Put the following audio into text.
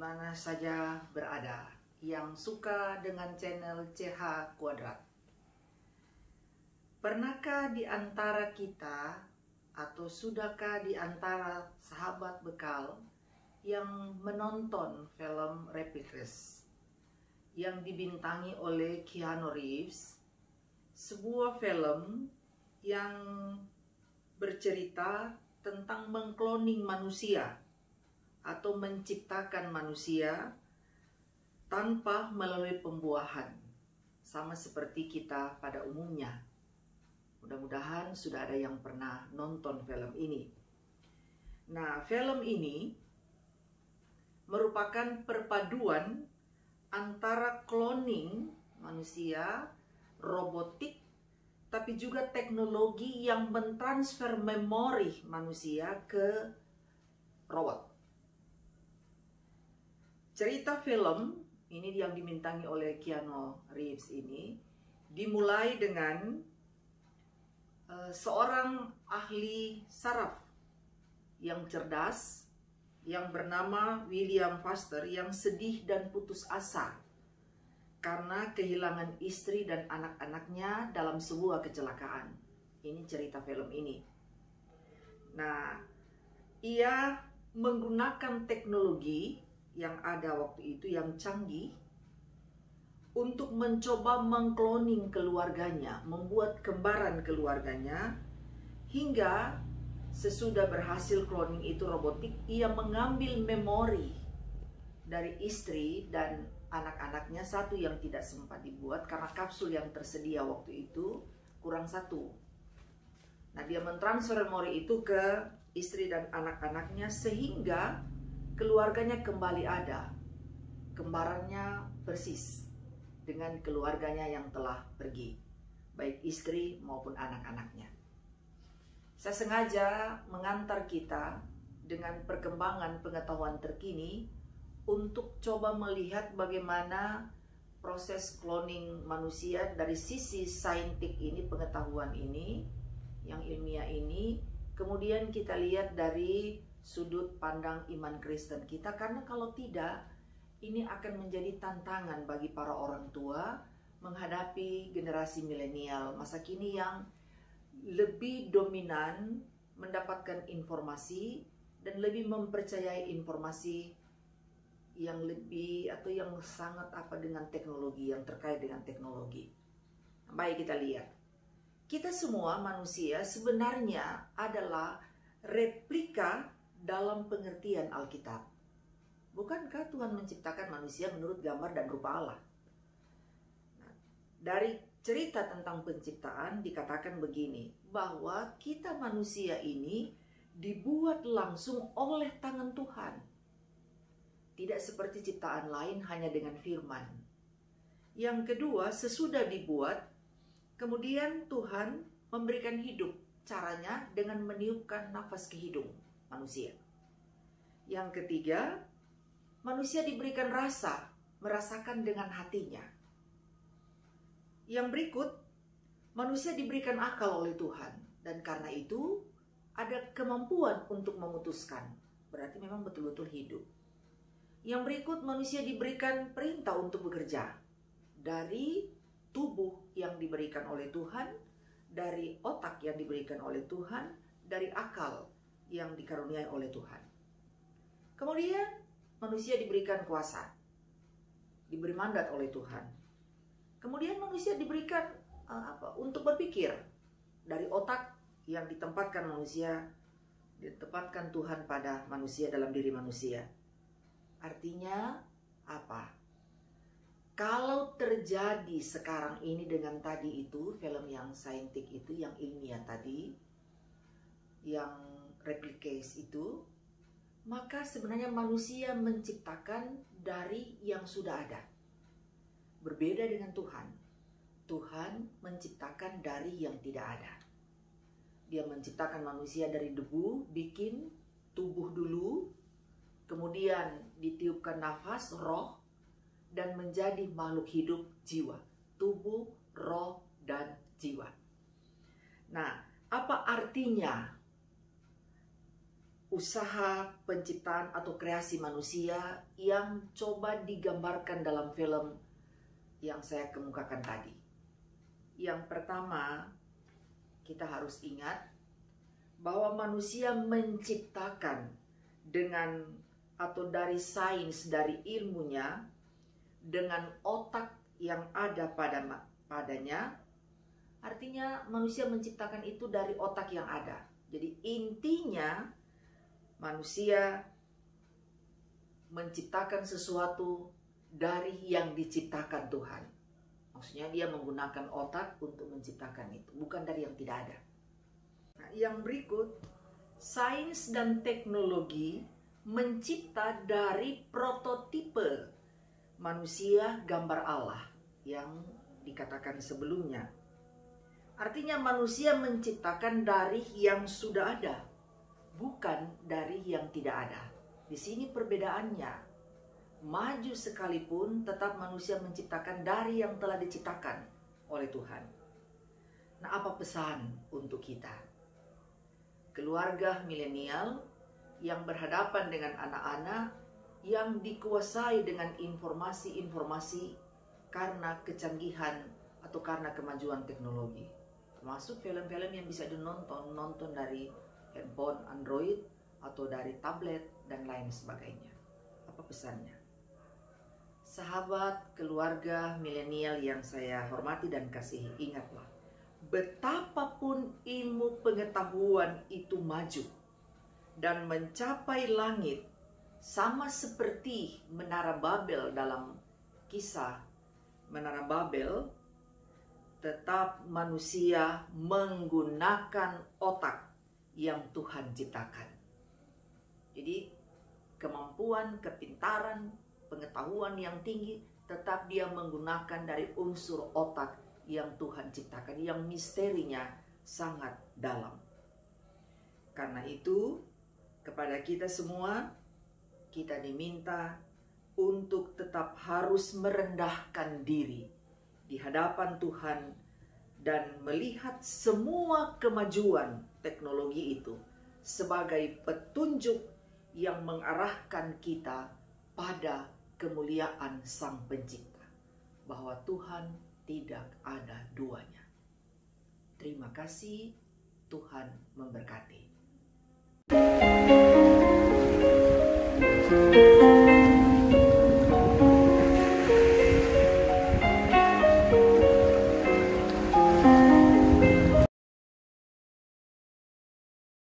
mana saja berada yang suka dengan channel CH Kuadrat. Pernahkah di antara kita atau sudahkah di antara sahabat bekal yang menonton film Replicas yang dibintangi oleh Keanu Reeves, sebuah film yang bercerita tentang mengkloning manusia atau menciptakan manusia tanpa melalui pembuahan, sama seperti kita pada umumnya. Mudah-mudahan sudah ada yang pernah nonton film ini. Nah, film ini merupakan perpaduan antara cloning manusia, robotik, tapi juga teknologi yang mentransfer memori manusia ke robot. Cerita film ini yang dimintangi oleh Keanu Reeves ini dimulai dengan seorang ahli saraf yang cerdas yang bernama William Foster yang sedih dan putus asa karena kehilangan istri dan anak-anaknya dalam sebuah kecelakaan. Ini cerita film ini. Nah, ia menggunakan teknologi yang ada waktu itu yang canggih untuk mencoba mengkloning keluarganya, membuat kembaran keluarganya, hingga sesudah berhasil cloning itu robotik, ia mengambil memori dari istri dan anak-anaknya, satu yang tidak sempat dibuat karena kapsul yang tersedia waktu itu kurang satu. Nah, dia mentransfer memori itu ke istri dan anak-anaknya sehingga keluarganya kembali ada, kembarannya persis dengan keluarganya yang telah pergi, baik istri maupun anak-anaknya. Saya sengaja mengantar kita dengan perkembangan pengetahuan terkini untuk coba melihat bagaimana proses cloning manusia dari sisi saintik ini, pengetahuan ini, yang ilmiah ini, kemudian kita lihat dari sudut pandang iman Kristen kita, karena kalau tidak, ini akan menjadi tantangan bagi para orang tua menghadapi generasi milenial masa kini yang lebih dominan mendapatkan informasi dan lebih mempercayai informasi yang lebih atau yang sangat dengan teknologi, yang terkait dengan teknologi. Baik, kita lihat. Kita semua manusia sebenarnya adalah replika dalam pengertian Alkitab. Bukankah Tuhan menciptakan manusia menurut gambar dan rupa Allah? Nah, dari cerita tentang penciptaan dikatakan begini, bahwa kita manusia ini dibuat langsung oleh tangan Tuhan. Tidak seperti ciptaan lain hanya dengan firman. Yang kedua, sesudah dibuat, kemudian Tuhan memberikan hidup. Caranya dengan meniupkan nafas ke hidung manusia. Yang ketiga, manusia diberikan rasa, merasakan dengan hatinya. Yang berikut, manusia diberikan akal oleh Tuhan. Dan karena itu, ada kemampuan untuk memutuskan. Berarti memang betul-betul hidup. Yang berikut, manusia diberikan perintah untuk bekerja. Dari tubuh yang diberikan oleh Tuhan, dari otak yang diberikan oleh Tuhan, dari akal yang dikaruniai oleh Tuhan. Kemudian, manusia diberikan kuasa. Diberi mandat oleh Tuhan. Kemudian manusia diberikan untuk berpikir dari otak yang ditempatkan manusia, ditempatkan Tuhan pada manusia dalam diri manusia. Artinya apa? Kalau terjadi sekarang ini dengan tadi itu, film yang saintik itu, yang ilmiah tadi, yang Replicas itu, maka sebenarnya manusia menciptakan dari yang sudah ada. Berbeda dengan Tuhan. Tuhan menciptakan dari yang tidak ada. Dia menciptakan manusia dari debu, bikin tubuh dulu, kemudian ditiupkan nafas, roh, dan menjadi makhluk hidup jiwa. Tubuh, roh, dan jiwa. Nah, apa artinya usaha penciptaan atau kreasi manusia yang coba digambarkan dalam film yang saya kemukakan tadi. Yang pertama, kita harus ingat bahwa manusia menciptakan dengan atau dari sains, dari ilmunya, dengan otak yang ada padanya. Artinya manusia menciptakan itu dari otak yang ada. Jadi intinya manusia menciptakan sesuatu dari yang diciptakan Tuhan. Maksudnya dia menggunakan otak untuk menciptakan itu, bukan dari yang tidak ada. Nah, yang berikut, sains dan teknologi mencipta dari prototipe manusia gambar Allah yang dikatakan sebelumnya. Artinya manusia menciptakan dari yang sudah ada, bukan dari yang tidak ada. Di sini perbedaannya. Maju sekalipun tetap manusia menciptakan dari yang telah diciptakan oleh Tuhan. Nah, apa pesan untuk kita? Keluarga milenial yang berhadapan dengan anak-anak yang dikuasai dengan informasi-informasi karena kecanggihan atau karena kemajuan teknologi. Termasuk film-film yang bisa nonton dari handphone Android atau dari tablet dan lain sebagainya. Apa pesannya? Sahabat keluarga milenial yang saya hormati dan kasihi, ingatlah, betapapun ilmu pengetahuan itu maju dan mencapai langit, sama seperti Menara Babel dalam kisah Menara Babel, tetap manusia menggunakan otak yang Tuhan ciptakan. Jadi kemampuan, kepintaran, pengetahuan yang tinggi tetap dia menggunakan dari unsur otak yang Tuhan ciptakan, yang misterinya sangat dalam. Karena itu, kepada kita semua, kita diminta untuk tetap harus merendahkan diri di hadapan Tuhan dan melihat semua kemajuan teknologi itu sebagai petunjuk yang mengarahkan kita pada kemuliaan Sang Pencipta, bahwa Tuhan tidak ada duanya. Terima kasih, Tuhan memberkati.